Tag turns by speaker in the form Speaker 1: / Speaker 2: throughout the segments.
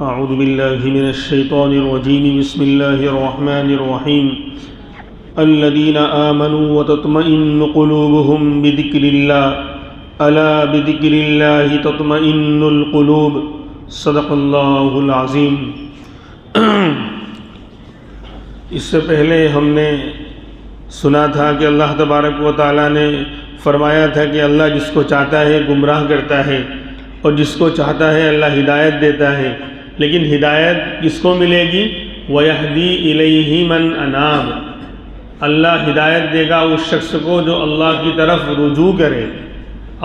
Speaker 1: اعوذ باللہ من الشیطان الرجیم بسم اللہ الرحمن الرحیم الذین آمنوا وتطمئن قلوبهم بذکر اللہ الا بذکر اللہ تطمئن القلوب صدق اللہ العظیم۔ اس سے پہلے ہم نے سنا تھا کہ اللہ تبارک و تعالیٰ نے فرمایا تھا کہ اللہ جس کو چاہتا ہے گمراہ کرتا ہے اور جس کو چاہتا ہے اللہ ہدایت دیتا ہے، لیکن ہدایت کس کو ملے گی؟ وَيَهْدِي إِلَيْهِ مَنْ أَنَابَ، اللہ ہدایت دے گا اس شخص کو جو اللہ کی طرف رجوع کرے،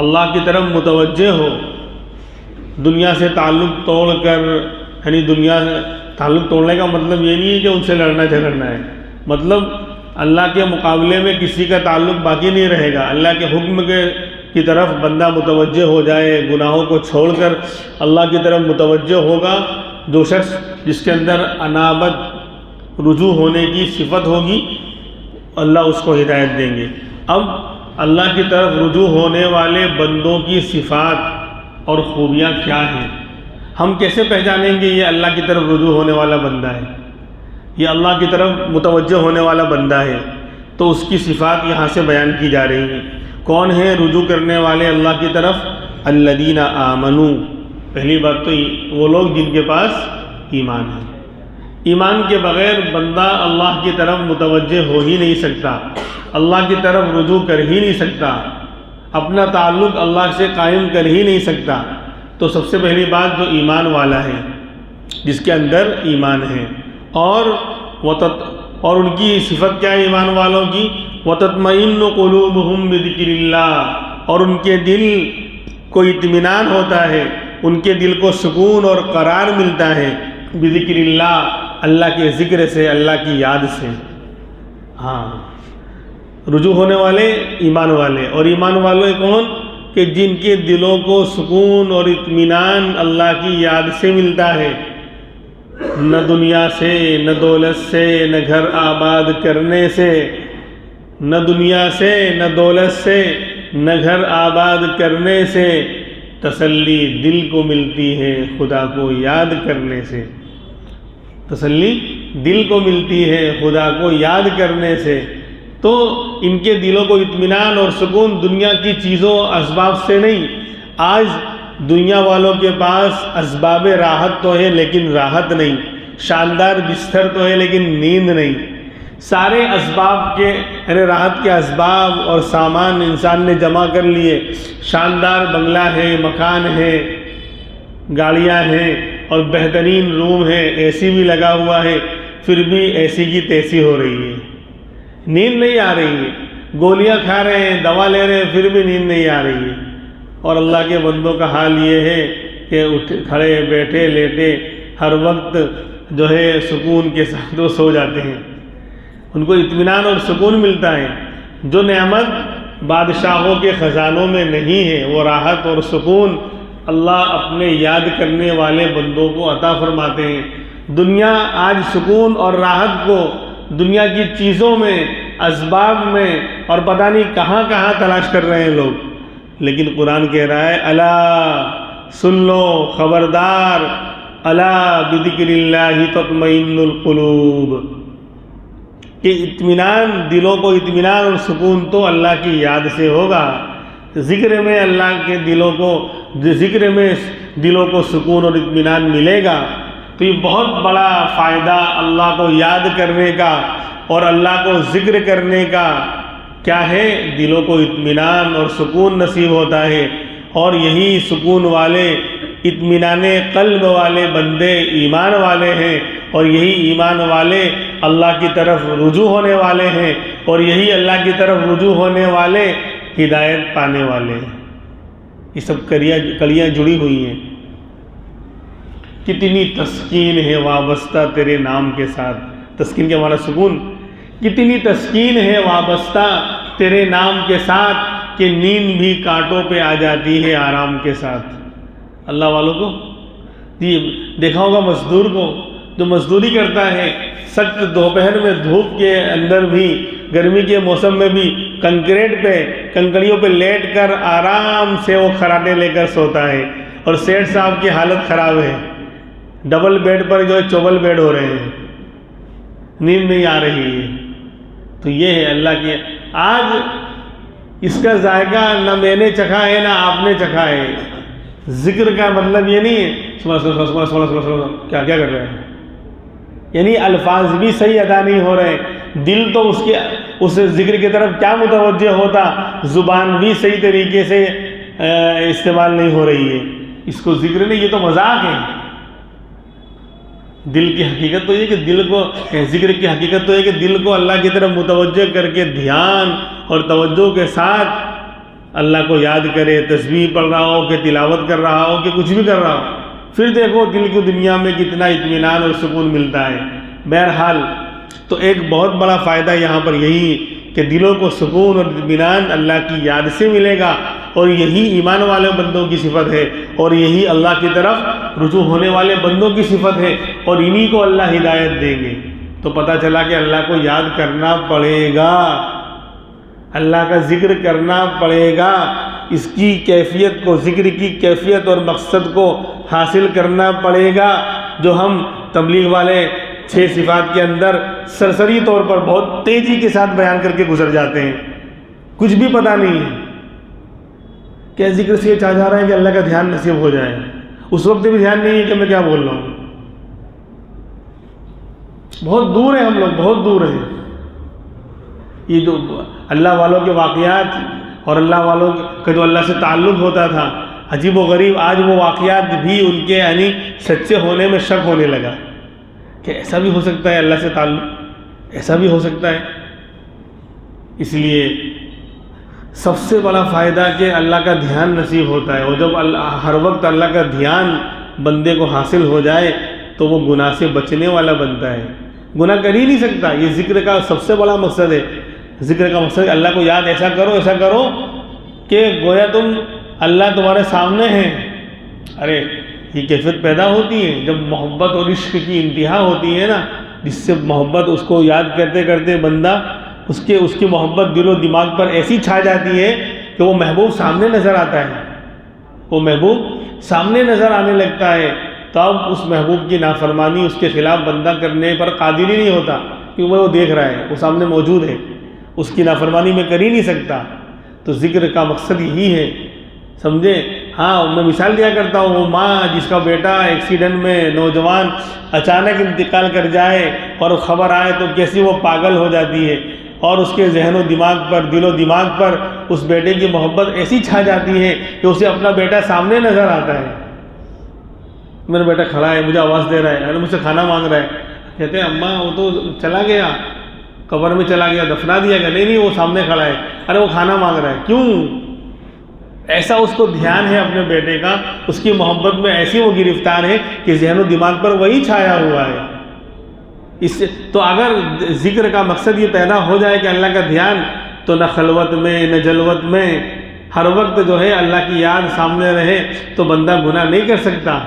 Speaker 1: اللہ کی طرف متوجہ ہو، دنیا سے تعلق توڑ کر، یعنی دنیا سے تعلق توڑنے کا مطلب یہ نہیں ہے کہ ان سے لڑنا جھگڑنا ہے، مطلب اللہ کے مقابلے میں کسی کا تعلق باقی نہیں رہے گا۔ اللہ کے حکم کی طرف بندہ متوجہ ہو جائے، گناہوں کو چھوڑ کر اللہ کی طرف متوجہ ہوگا۔ جو شخص جس کے اندر انابت، رجوع ہونے کی صفت ہوگی، اللہ اس کو ہدایت دیں گے۔ اب اللہ کی طرف رجوع ہونے والے بندوں کی صفات اور خوبیاں کیا ہیں؟ ہم کیسے پہچانیں گے یہ اللہ کی طرف رجوع ہونے والا بندہ ہے، یہ اللہ کی طرف متوجہ ہونے والا بندہ ہے؟ تو اس کی صفات یہاں سے بیان کی جا رہی ہیں۔ کون ہیں رجوع کرنے والے اللہ کی طرف؟ الذین آمنوا، پہلی بات تو وہ لوگ جن کے پاس ایمان ہے۔ ایمان کے بغیر بندہ اللہ کی طرف متوجہ ہو ہی نہیں سکتا، اللہ کی طرف رجوع کر ہی نہیں سکتا، اپنا تعلق اللہ سے قائم کر ہی نہیں سکتا۔ تو سب سے پہلی بات جو ایمان والا ہے، جس کے اندر ایمان ہے، اور ان کی صفت کیا ہے ایمان والوں کی؟ وَتَطْمَئِنُّ قُلُوبُهُمْ بِذِكْرِ اللَّهِ، اور ان کے دل کو اطمینان ہوتا ہے، ان کے دل کو سکون اور قرار ملتا ہے بذکر اللہ، اللہ کے ذکر سے، اللہ کی یاد سے۔ ہاں، رجوع ہونے والے ایمان والے، اور ایمان والے کون؟ کہ جن کے دلوں کو سکون اور اطمینان اللہ کی یاد سے ملتا ہے، نہ دنیا سے، نہ دولت سے، نہ گھر آباد کرنے سے، نہ دنیا سے، نہ دولت سے، نہ گھر آباد کرنے سے تسلی دل کو ملتی ہے خدا کو یاد کرنے سے۔ تسلی دل کو ملتی ہے خدا کو یاد کرنے سے۔ تو ان کے دلوں کو اطمینان اور سکون دنیا کی چیزوں اسباب سے نہیں۔ آج دنیا والوں کے پاس اسباب راحت تو ہے لیکن راحت نہیں، شاندار بستر تو ہے لیکن نیند نہیں۔ سارے اسباب کے، یعنی راحت کے اسباب اور سامان انسان نے جمع کر لیے، شاندار بنگلہ ہے، مکان ہے، گاڑیاں ہیں اور بہترین روم ہے، اے سی بھی لگا ہوا ہے، پھر بھی اے سی کی تیسی ہو رہی ہے، نیند نہیں آ رہی ہے، گولیاں کھا رہے ہیں، دوا لے رہے ہیں، پھر بھی نیند نہیں آ رہی ہے۔ اور اللہ کے بندوں کا حال یہ ہے کہ کھڑے بیٹھے لیٹے ہر وقت جو ہے سکون کے ساتھ وہ سو جاتے ہیں، ان کو اطمینان اور سکون ملتا ہے۔ جو نعمت بادشاہوں کے خزانوں میں نہیں ہے، وہ راحت اور سکون اللہ اپنے یاد کرنے والے بندوں کو عطا فرماتے ہیں۔ دنیا آج سکون اور راحت کو دنیا کی چیزوں میں، اسباب میں اور پتہ نہیں کہاں کہاں تلاش کر رہے ہیں لوگ، لیکن قرآن کہہ رہا ہے الا سن لو، خبردار، الا بذکر اللہ تطمئن القلوب، کہ اطمینان، دلوں کو اطمینان اور سکون تو اللہ کی یاد سے ہوگا۔ ذکر میں اللہ کے دلوں کو، ذکر میں دلوں کو سکون اور اطمینان ملے گا۔ تو یہ بہت بڑا فائدہ اللہ کو یاد کرنے کا اور اللہ کو ذکر کرنے کا کیا ہے؟ دلوں کو اطمینان اور سکون نصیب ہوتا ہے، اور یہی سکون والے، اطمینان قلب والے بندے ایمان والے ہیں، اور یہی ایمان والے اللہ کی طرف رجوع ہونے والے ہیں، اور یہی اللہ کی طرف رجوع ہونے والے ہدایت پانے والے ہیں۔ یہ سب کڑیاں جڑی ہوئی ہیں۔ کتنی تسکین ہے وابستہ تیرے نام کے ساتھ، تسکین کے ہمارا سکون، کتنی تسکین ہے وابستہ تیرے نام کے ساتھ کہ نیند بھی کانٹوں پہ آ جاتی ہے آرام کے ساتھ۔ اللہ والوں کو دیکھا ہوگا مزدور کو، جو مزدوری کرتا ہے، سخت دوپہر میں دھوپ کے اندر بھی، گرمی کے موسم میں بھی کنکریٹ پہ، کنکڑیوں پہ لیٹ کر آرام سے وہ خراٹے لے کر سوتا ہے، اور سیٹھ صاحب کی حالت خراب ہے، ڈبل بیڈ پر جو ہے چوبل بیڈ ہو رہے ہیں، نیند نہیں آ رہی ہے. تو یہ ہے اللہ کی. آج اس کا ذائقہ نہ میں نے چکھا ہے نہ آپ نے چکھا ہے. ذکر کا مطلب یہ نہیں ہے کیا کر رہے ہیں، یعنی الفاظ بھی صحیح ادا نہیں ہو رہے، دل تو اس ذکر کی طرف کیا متوجہ ہوتا، زبان بھی صحیح طریقے سے استعمال نہیں ہو رہی ہے. اس کو ذکر نہیں، یہ تو مذاق ہے. دل کی حقیقت تو یہ کہ دل کو ذکر کی حقیقت تو یہ کہ دل کو اللہ کی طرف متوجہ کر کے دھیان اور توجہ کے ساتھ اللہ کو یاد کرے. تسبیح پڑھ رہا ہو کہ تلاوت کر رہا ہو کہ کچھ بھی کر رہا ہو، پھر دیکھو دل کی دنیا میں کتنا اطمینان اور سکون ملتا ہے. بہرحال تو ایک بہت بڑا فائدہ یہاں پر یہی کہ دلوں کو سکون اور اطمینان اللہ کی یاد سے ملے گا، اور یہی ایمان والے بندوں کی صفت ہے، اور یہی اللہ کی طرف رجوع ہونے والے بندوں کی صفت ہے، اور انہی کو اللہ ہدایت دیں گے. تو پتہ چلا کہ اللہ کو یاد کرنا پڑے گا، اللہ کا ذکر کرنا پڑے گا. اس کی کیفیت کو، ذکر کی کیفیت اور مقصد کو حاصل کرنا پڑے گا، جو ہم تبلیغ والے 6 صفات کے اندر سرسری طور پر بہت تیزی کے ساتھ بیان کر کے گزر جاتے ہیں. کچھ بھی پتہ نہیں ہے کہ ذکر سے یہ چاہ جا رہا ہے کہ اللہ کا دھیان نصیب ہو جائے. اس وقت بھی دھیان نہیں ہے کہ میں کیا بول رہا ہوں. بہت دور ہیں ہم لوگ، بہت دور ہیں. یہ جو اللہ والوں کے واقعات اور اللہ والوں کا جو اللہ سے تعلق ہوتا تھا، عجیب و غریب آج وہ واقعات بھی ان کے یعنی سچے ہونے میں شک ہونے لگا کہ ایسا بھی ہو سکتا ہے اللہ سے تعلق، ایسا بھی ہو سکتا ہے. اس لیے سب سے بڑا فائدہ کہ اللہ کا دھیان نصیب ہوتا ہے، اور جب ہر وقت اللہ کا دھیان بندے کو حاصل ہو جائے تو وہ گناہ سے بچنے والا بنتا ہے. گناہ کر ہی نہیں سکتا. یہ ذکر کا سب سے بڑا مقصد ہے. ذکر کا مقصد اللہ کو یاد ایسا کرو کہ گویا تم اللہ تمہارے سامنے ہیں. ارے یہ کیفیت پیدا ہوتی ہے جب محبت اور عشق کی انتہا ہوتی ہے نا، جس سے محبت اس کو یاد کرتے کرتے بندہ اس کی محبت دل و دماغ پر ایسی چھا جاتی ہے کہ وہ محبوب سامنے نظر آتا ہے، وہ محبوب سامنے نظر آنے لگتا ہے. تو اب اس محبوب کی نافرمانی اس کے خلاف بندہ کرنے پر قادر ہی نہیں ہوتا، کیونکہ وہ دیکھ رہا ہے، وہ سامنے موجود ہے، اس کی نافرمانی میں کر ہی نہیں سکتا. تو ذکر کا مقصد یہی ہے، سمجھے. ہاں میں مثال دیا کرتا ہوں، وہ ماں جس کا بیٹا ایکسیڈنٹ میں نوجوان اچانک انتقال کر جائے اور خبر آئے تو کیسی وہ پاگل ہو جاتی ہے، اور اس کے ذہن و دماغ پر، دل و دماغ پر اس بیٹے کی محبت ایسی چھا جاتی ہے کہ اسے اپنا بیٹا سامنے نظر آتا ہے. میرا بیٹا کھڑا ہے، مجھے آواز دے رہا ہے، ارے مجھ سے کھانا مانگ رہا ہے. کہتے ہیں اماں وہ تو چلا گیا، قبر میں چلا گیا، دفنا دیا گیا. نہیں وہ سامنے کھڑا ہے، ارے وہ کھانا مانگ رہا ہے. کیوں؟ ایسا اس کو دھیان ہے اپنے بیٹے کا، اس کی محبت میں ایسی وہ گرفتار ہے کہ ذہن و دماغ پر وہی چھایا ہوا ہے. اس سے تو اگر ذکر کا مقصد یہ پیدا ہو جائے کہ اللہ کا دھیان، تو نہ خلوت میں نہ جلوت میں ہر وقت جو ہے اللہ کی یاد سامنے رہے تو بندہ گناہ نہیں کر سکتا.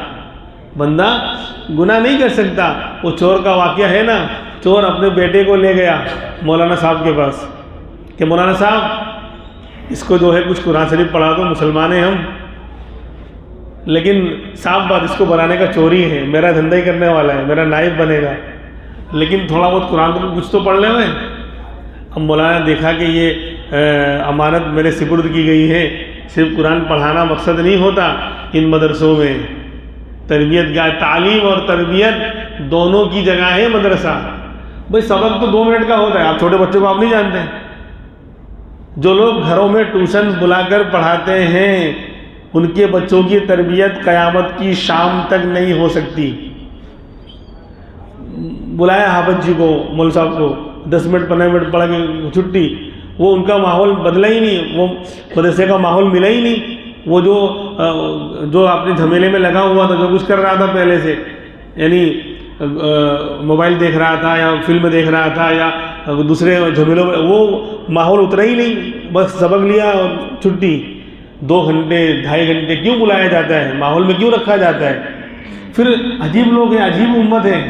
Speaker 1: بندہ گناہ نہیں کر سکتا. وہ چور کا واقعہ ہے نا، چور اپنے بیٹے کو لے گیا مولانا صاحب کے پاس کہ مولانا صاحب اس کو جو ہے کچھ قرآن شریف پڑھا دو، مسلمان ہیں ہم، لیکن صاف بات اس کو بنانے کا چوری ہے، میرا دھندا ہی کرنے والا ہے، میرا نائب بنے گا، لیکن تھوڑا بہت قرآن تو کچھ تو پڑھ لیں میں. اب مولانا نے دیکھا کہ یہ امانت میرے سپرد کی گئی ہے، صرف قرآن پڑھانا مقصد نہیں ہوتا. ان مدرسوں میں تربیت کا، تعلیم اور تربیت دونوں کی جگہ ہے مدرسہ. بھئی سبق تو 2 منٹ کا ہوتا ہے، آپ چھوٹے بچوں کو آپ نہیں جانتے ہیں. جو لوگ گھروں میں ٹیوشن بلا کر پڑھاتے ہیں ان کے بچوں کی تربیت قیامت کی شام تک نہیں ہو سکتی. بلایا حافظ جی کو، مول صاحب کو، 10 منٹ 15 منٹ پڑھ کے چھٹی. وہ ان کا ماحول بدلا ہی نہیں، وہ مدرسے کا ماحول ملا ہی نہیں. وہ جو اپنے جھمیلے میں لگا ہوا تھا، جو کچھ کر رہا تھا پہلے سے، یعنی موبائل دیکھ رہا تھا یا فلم دیکھ رہا تھا یا دوسرے جھمیلوں میں، وہ ماحول اترا ہی نہیں. بس سبق لیا اور چھٹی. 2 گھنٹے 2.5 گھنٹے کیوں بلایا جاتا ہے؟ ماحول میں کیوں رکھا جاتا ہے؟ پھر عجیب لوگ ہیں، عجیب امت ہے،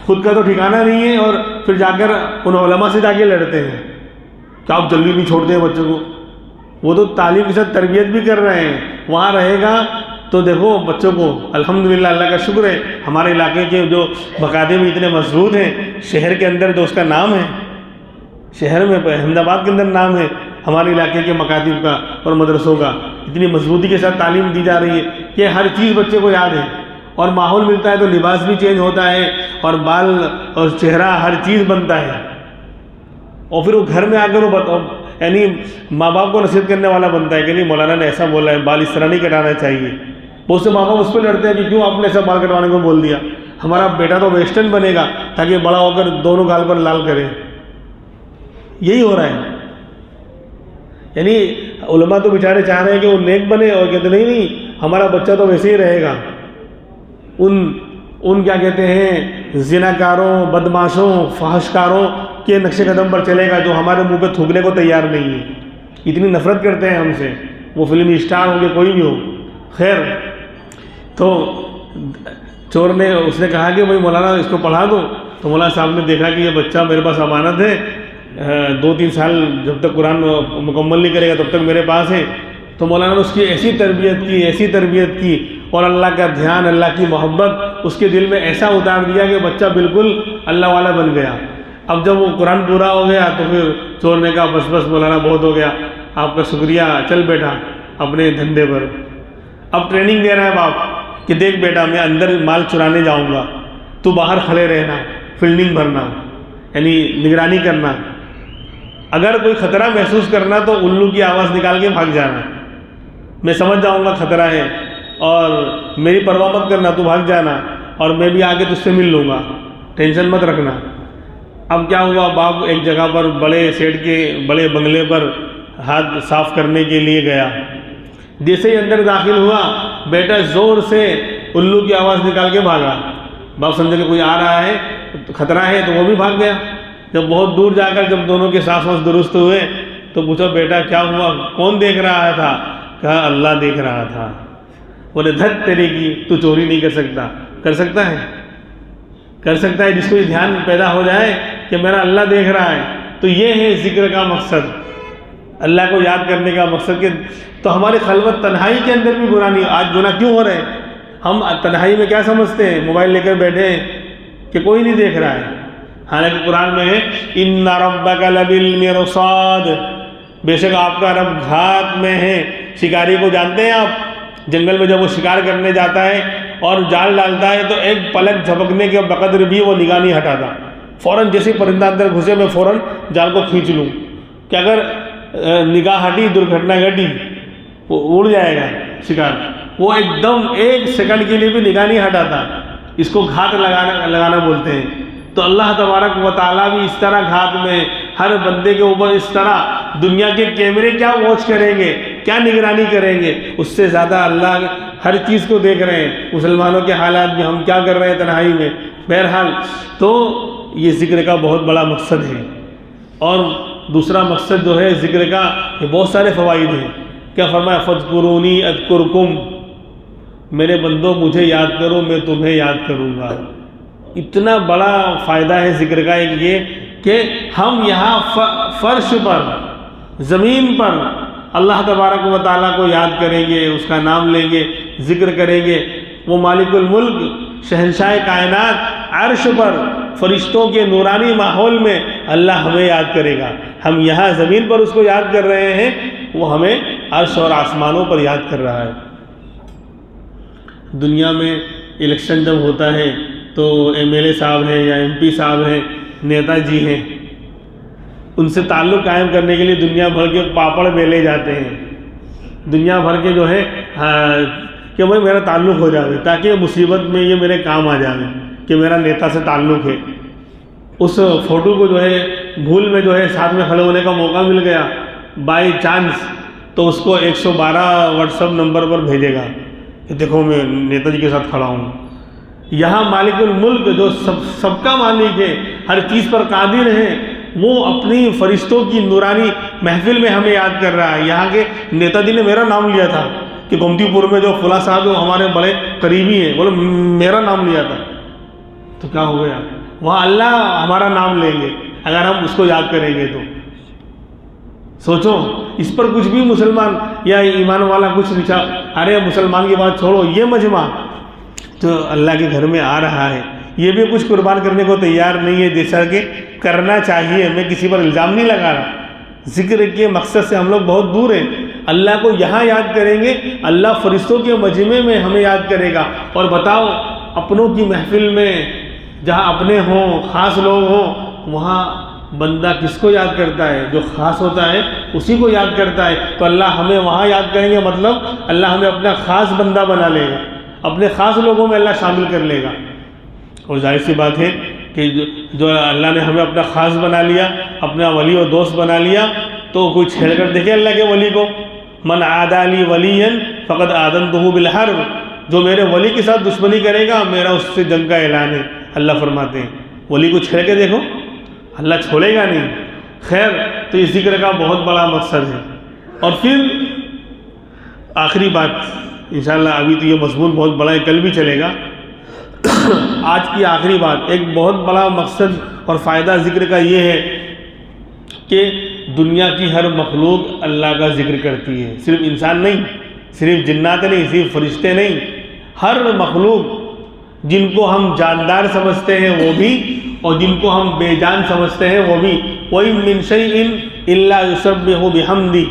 Speaker 1: خود کا تو ٹھکانہ نہیں ہے، اور پھر جا کر ان علماء سے جا کے لڑتے ہیں کہ آپ جلدی نہیں چھوڑتے ہیں بچوں کو. وہ تو تعلیم کے ساتھ تربیت بھی کر رہے ہیں. وہاں رہے گا تو دیکھو بچوں کو الحمدللہ اللہ کا شکر ہے، ہمارے علاقے کے جو مکاتب اتنے مضبوط ہیں، شہر کے اندر جو اس کا نام ہے، شہر میں احمد آباد کے اندر نام ہے ہمارے علاقے کے مکاتب کا اور مدرسوں کا، اتنی مضبوطی کے ساتھ تعلیم دی جا رہی ہے کہ ہر چیز بچے کو یاد ہے، اور ماحول ملتا ہے تو لباس بھی چینج ہوتا ہے اور بال اور چہرہ ہر چیز بنتا ہے، اور پھر وہ گھر میں آ کر وہ یعنی ماں باپ کو نصیحت کرنے والا بنتا ہے کہ نہیں مولانا نے ایسا بولا ہے، بال اس طرح نہیں کٹانا چاہیے۔ بہت سے ماں باپ اس پہ لڑتے ہیں کہ کیوں آپ نے ایسا بال کٹوانے کو بول دیا، ہمارا بیٹا تو ویسٹرن بنے گا تاکہ بڑا ہو کر دونوں گال پر لال کرے۔ یہی ہو رہا ہے، یعنی علماء تو بیچارے چاہ رہے ہیں کہ وہ نیک بنے، اور کہتے نہیں ہمارا بچہ تو ویسے ہی رہے گا، ان کیا کہتے ہیں زناکاروں، بدماشوں، فحشکاروں کے نقش قدم پر چلے گا جو ہمارے منہ پہ تھوکنے کو تیار نہیں ہے۔ اتنی نفرت کرتے ہیں ہم سے، وہ فلمی اسٹار ہوں گے کوئی بھی ہو۔ خیر، تو چور نے اس نے کہا کہ بھائی مولانا اس کو پڑھا دو، تو مولانا صاحب نے دیکھا کہ یہ بچہ میرے پاس امانت ہے، 2-3 سال جب تک قرآن مکمل نہیں کرے گا تب تک میرے پاس ہے، تو مولانا نے اس کی ایسی تربیت کی اور اللہ کا دھیان، اللہ کی محبت اس کے دل میں ایسا اتار دیا کہ بچہ بالکل اللہ والا بن گیا۔ اب جب وہ قرآن پورا ہو گیا تو پھر چور نے کہا بس مولانا بہت ہو گیا، آپ کا شکریہ، چل بیٹا اپنے دھندے پر۔ اب ٹریننگ دے رہا ہے باپ کہ دیکھ بیٹا میں اندر مال چرانے جاؤں گا، تو باہر کھڑے رہنا، فیلڈنگ بھرنا، یعنی نگرانی کرنا، اگر کوئی خطرہ محسوس کرنا تو الو کی آواز نکال کے بھاگ جانا، میں سمجھ جاؤں گا خطرہ ہے اور میری پرواہ مت کرنا، تو بھاگ جانا اور میں بھی آگے تجھ سے مل لوں گا، ٹینشن مت رکھنا۔ اب کیا ہوا، باپ ایک جگہ پر بڑے سیٹ کے بڑے بنگلے پر ہاتھ صاف کرنے کے لیے گیا، جیسے ہی اندر داخل ہوا بیٹا زور سے الو کی آواز نکال کے بھاگا۔ باپ سمجھا کہ کوئی آ رہا ہے، خطرہ ہے، تو وہ بھی بھاگ گیا۔ جب بہت دور جا کر جب دونوں کے سانس واس درست ہوئے تو پوچھا بیٹا کیا ہوا، کون دیکھ رہا تھا؟ کہا اللہ دیکھ رہا تھا۔ بولے دھت تیرے کی، تو چوری نہیں کر سکتا۔ کر سکتا ہے، کر سکتا ہے، جس کو یہ دھیان پیدا ہو جائے کہ میرا اللہ دیکھ رہا ہے۔ تو یہ ہے ذکر کا مقصد، اللہ کو یاد کرنے کا مقصد۔ کہ تو ہماری خلوت تنہائی کے اندر بھی گناہ نہیں۔ آج گناہ کیوں ہو رہے ہیں؟ ہم تنہائی میں کیا سمجھتے ہیں؟ موبائل لے کر بیٹھے ہیں کہ کوئی نہیں دیکھ رہا ہے، حالانکہ قرآن میں ہے ان ربک لبالمرصاد، بے شک آپ کا رب گھات میں ہے۔ شکاری کو جانتے ہیں آپ؟ جنگل میں جب وہ شکار کرنے جاتا ہے اور جال ڈالتا ہے تو ایک پلک جھپکنے کے بقدر بھی وہ نگاہ نہیں ہٹاتا، فوراً جیسے پرندہ اندر گھسے میں فوراً جال کو کھینچ لوں کہ اگر نگاہ ہٹی درگھٹنا گھٹی وہ اڑ جائے گا شکار۔ وہ ایک دم 1 سیکنڈ کے لیے بھی نگاہ نہیں ہٹاتا، اس کو گھات لگانا بولتے ہیں۔ تو اللہ تبارک و تعالیٰ بھی اس طرح گھات میں ہر بندے کے اوپر اس طرح دنیا کے کیمرے کیا واچ کریں گے، کیا نگرانی کریں گے، اس سے زیادہ اللہ ہر چیز کو دیکھ رہے ہیں۔ مسلمانوں کے حالات میں ہم کیا کر رہے ہیں تنہائی میں۔ بہرحال تو یہ ذکر کا بہت بڑا مقصد ہے۔ اور دوسرا مقصد جو ہے ذکر کا، یہ بہت سارے فوائد ہیں۔ کیا فرمایا فاذکرونی اذکرکم، میرے بندوں مجھے یاد کرو میں تمہیں یاد کروں گا۔ اتنا بڑا فائدہ ہے ذکر کا ایک یہ کہ ہم یہاں فرش پر، زمین پر اللہ تبارک و تعالیٰ کو یاد کریں گے، اس کا نام لیں گے، ذکر کریں گے۔ وہ مالک الملک، شہنشاہ کائنات، عرش پر فرشتوں کے نورانی ماحول میں اللہ ہمیں یاد کرے گا۔ ہم یہاں زمین پر اس کو یاد کر رہے ہیں، وہ ہمیں عرش اور آسمانوں پر یاد کر رہا ہے۔ دنیا میں الیکشن جب ہوتا ہے تو MLA صاحب ہیں یا MP صاحب ہیں، نیتا جی ہیں، ان سے تعلق قائم کرنے کے لیے دنیا بھر کے پاپڑ بیلے جاتے ہیں، دنیا بھر کے جو ہے کہ بھائی میرا تعلق ہو جائے، تاکہ مصیبت میں یہ میرے کام آ جائے کہ میرا نیتا سے تعلق ہے۔ اس فوٹو کو جو ہے بھول میں جو ہے ساتھ میں کھڑے ہونے کا موقع مل گیا بائی چانس، تو اس کو 112 واٹس ایپ نمبر پر بھیجے گا کہ دیکھو میں نیتا جی کے ساتھ کھڑا ہوں۔ یہاں مالک الملک جو سب کا مالک ہے، ہر چیز پر قادر ہے، وہ اپنی فرشتوں کی نورانی محفل میں ہمیں یاد کر رہا ہے۔ یہاں کے نیتا جی نے میرا نام لیا تھا کہ گومتی پور میں جو فلاں صاحب جو ہمارے بڑے قریبی ہیں، بولے میرا نام لیا تھا، تو کیا ہو گیا؟ وہاں اللہ ہمارا نام لیں گے اگر ہم اس کو یاد کریں گے تو۔ سوچو اس پر کچھ بھی مسلمان یا ایمان والا کچھ نہیں چاہ، ارے مسلمان کی بات چھوڑو، یہ مجمع تو اللہ کے گھر میں آ رہا ہے، یہ بھی کچھ قربان کرنے کو تیار نہیں ہے، جیسا کہ کرنا چاہیے۔ میں کسی پر الزام نہیں لگا رہا، ذکر کے مقصد سے ہم لوگ بہت دور ہیں۔ اللہ کو یہاں یاد کریں گے، اللہ فرشتوں کے مجمع میں ہمیں یاد کرے گا۔ اور بتاؤ اپنوں کی محفل میں جہاں اپنے ہوں، خاص لوگ ہوں، وہاں بندہ کس کو یاد کرتا ہے؟ جو خاص ہوتا ہے اسی کو یاد کرتا ہے۔ تو اللہ ہمیں وہاں یاد کریں گے، مطلب اللہ ہمیں اپنا خاص بندہ بنا لے گا، اپنے خاص لوگوں میں اللہ شامل کر لے گا۔ اور ظاہر سی بات ہے کہ جو اللہ نے ہمیں اپنا خاص بنا لیا، اپنا ولی و دوست بنا لیا، تو کوئی چھیڑ کر دیکھے اللہ کے ولی کو، من عادی لی ولیا فقد آذنتہ بالحرب، جو میرے ولی کے ساتھ دشمنی کرے گا میرا اس سے جنگ کا اعلان ہے۔ اللہ فرماتے ہیں ولی کو چھیڑ کے دیکھو، اللہ چھوڑے گا نہیں۔ خیر، تو اس ذکر کا بہت بڑا مقصد ہے۔ اور پھر آخری بات، انشاءاللہ ابھی تو یہ مضمون بہت بڑا ہے، کل بھی چلے گا۔ آج کی آخری بات، ایک بہت بڑا مقصد اور فائدہ ذکر کا یہ ہے کہ دنیا کی ہر مخلوق اللہ کا ذکر کرتی ہے، صرف انسان نہیں، صرف جنات نہیں، صرف فرشتے نہیں، ہر مخلوق جن کو ہم جاندار سمجھتے ہیں وہ بھی، اور جن کو ہم بے جان سمجھتے ہیں وہ بھی۔ وَإِن مِّن شَيْءٍ إِلَّا يُسَبِّحُ بِحَمْدِهِ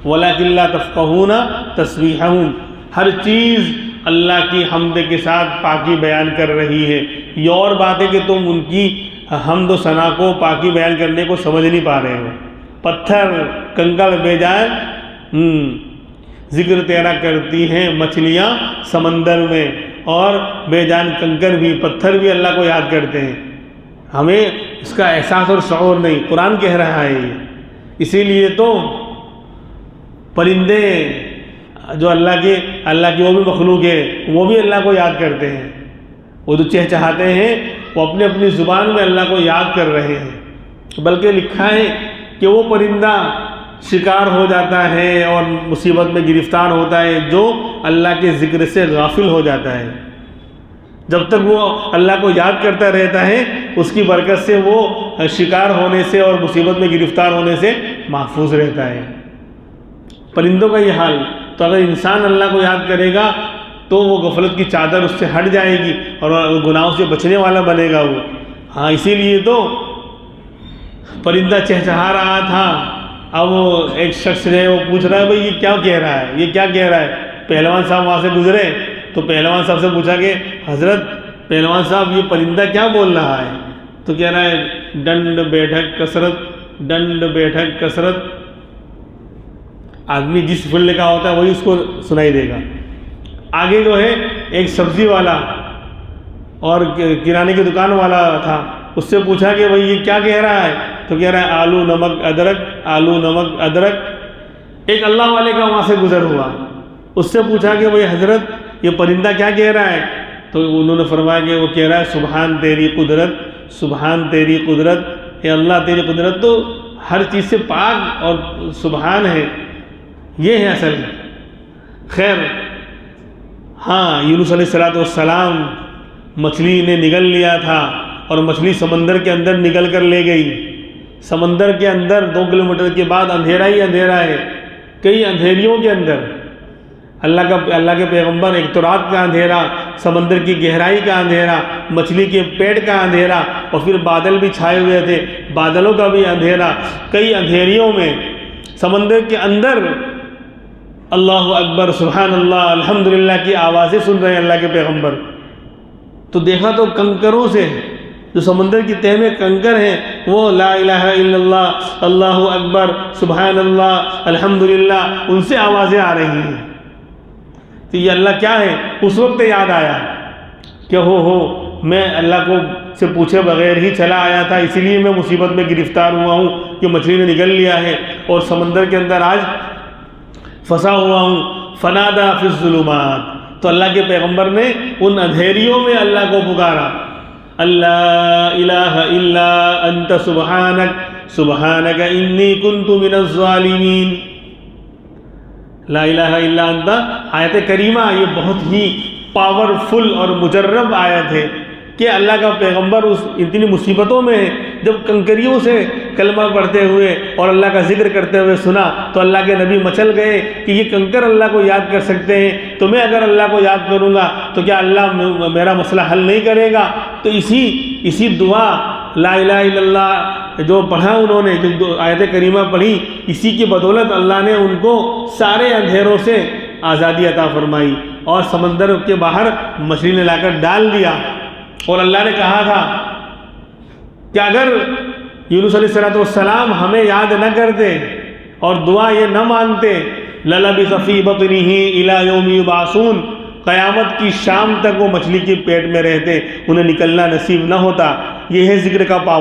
Speaker 1: وَلَكِن لَّا تَفْقَهُونَ تَسْبِيحَهُمْ، ہر چیز اللہ کی حمد کے ساتھ پاکی بیان کر رہی ہے۔ یہ اور بات ہے کہ تم ان کی حمد و ثنا کو، پاکی بیان کرنے کو سمجھ نہیں پا رہے ہو۔ پتھر کنکر بے جان ذکر تیرا کرتی ہیں مچھلیاں سمندر میں، اور بے جان کنکر بھی، پتھر بھی اللہ کو یاد کرتے ہیں۔ ہمیں اس کا احساس اور شعور نہیں، قرآن کہہ رہا ہے یہ۔ اسی لیے تو پرندے جو اللہ کی وہ بھی مخلوق ہے، وہ بھی اللہ کو یاد کرتے ہیں۔ وہ جو چہچہاتے ہیں وہ اپنی اپنی زبان میں اللہ کو یاد کر رہے ہیں۔ بلکہ لکھا ہے کہ وہ پرندہ شکار ہو جاتا ہے اور مصیبت میں گرفتار ہوتا ہے جو اللہ کے ذکر سے غافل ہو جاتا ہے۔ جب تک وہ اللہ کو یاد کرتا رہتا ہے اس کی برکت سے وہ شکار ہونے سے اور مصیبت میں گرفتار ہونے سے محفوظ رہتا ہے۔ پرندوں کا یہ حال۔ تو اگر انسان اللہ کو یاد کرے گا تو وہ غفلت کی چادر اس سے ہٹ جائے گی اور گناہوں سے بچنے والا بنے گا وہ۔ ہاں، اسی لیے تو پرندہ چہچہا رہا تھا، اب وہ ایک شخص ہے وہ پوچھ رہا ہے بھائی یہ کیا کہہ رہا ہے، یہ کیا کہہ رہا ہے۔ پہلوان صاحب وہاں سے گزرے تو پہلوان صاحب سے پوچھا کہ حضرت پہلوان صاحب یہ پرندہ کیا بول رہا ہے؟ تو کہہ رہا ہے ڈنڈ بیٹھک کثرت، ڈنڈ بیٹھک کثرت۔ آدمی جس فیلڈ کا ہوتا ہے وہی اس کو سنائی دے گا۔ آگے جو ہے ایک سبزی والا اور کرانے کی دکان والا تھا، اس سے پوچھا کہ بھائی یہ کیا کہہ رہا ہے؟ تو کہہ رہا ہے آلو نمک ادرک، آلو نمک ادرک۔ ایک اللہ والے کا وہاں سے گزر ہوا، اس سے پوچھا کہ بھائی حضرت یہ پرندہ کیا کہہ رہا ہے؟ تو انہوں نے فرمایا کہ وہ کہہ رہا ہے سبحان تیری قدرت، سبحان تیری قدرت۔ اے اللہ تیری قدرت تو ہر چیز سے پاک اور سبحان ہے، یہ ہے اصل۔ خیر، ہاں، یونس علیہ السلام مچھلی نے نگل لیا تھا اور مچھلی سمندر کے اندر نگل کر لے گئی۔ سمندر کے اندر 2 کلومیٹر کے بعد اندھیرا ہی اندھیرا ہے، کئی اندھیریوں کے اندر اللہ کے پیغمبر، ایک تو رات کا اندھیرا، سمندر کی گہرائی کا اندھیرا، مچھلی کے پیٹ کا اندھیرا، اور پھر بادل بھی چھائے ہوئے تھے، بادلوں کا بھی اندھیرا، کئی اندھیریوں میں سمندر کے اندر اللہ اکبر، سبحان اللہ، الحمدللہ کی آوازیں سن رہے ہیں اللہ کے پیغمبر۔ تو دیکھا تو کنکروں سے، جو سمندر کی تہ میں کنکر ہیں، وہ لا الہ الا اللہ، اللہ اکبر، سبحان اللہ، الحمدللہ، ان سے آوازیں آ رہی ہیں۔ تو یہ اللہ کیا ہے؟ اس وقت یاد آیا کہ ہو میں اللہ کو سے پوچھے بغیر ہی چلا آیا تھا، اسی لیے میں مصیبت میں گرفتار ہوا ہوں کہ مچھلی نے نگل لیا ہے اور سمندر کے اندر آج پھنسا ہوا ہوں۔ فنادا فی الظلمات، تو اللہ کے پیغمبر نے ان اندھیریوں میں اللہ کو پکارا، اللہ الہ الا انت سبحانک سبحانک انی کنت من الظالمین۔ لا الہ الا انت آیت کریمہ، یہ بہت ہی پاورفل اور مجرب آیت ہے کہ اللہ کا پیغمبر اتنی مصیبتوں میں ہے، جب کنکریوں سے کلمہ پڑھتے ہوئے اور اللہ کا ذکر کرتے ہوئے سنا تو اللہ کے نبی مچل گئے کہ یہ کنکر اللہ کو یاد کر سکتے ہیں، تو میں اگر اللہ کو یاد کروں گا تو کیا اللہ میرا مسئلہ حل نہیں کرے گا؟ تو اسی دعا لا الہ الا اللہ جو پڑھا انہوں نے، جو آیت کریمہ پڑھی، اسی کی بدولت اللہ نے ان کو سارے اندھیروں سے آزادی عطا فرمائی اور سمندر کے باہر مچھلی نے لا کر ڈال دیا۔ اور اللہ نے کہا تھا کہ اگر یونس علیہ السلام ہمیں یاد نہ کرتے اور دعا یہ نہ مانتے، لَلَبِثَ فِي بَطْنِهِ إِلَى يَوْمِ يُبْعَثُونَ، قیامت کی شام تک وہ مچھلی کے پیٹ میں رہتے، انہیں نکلنا نصیب نہ ہوتا۔ یہ ہے ذکر کا پاور۔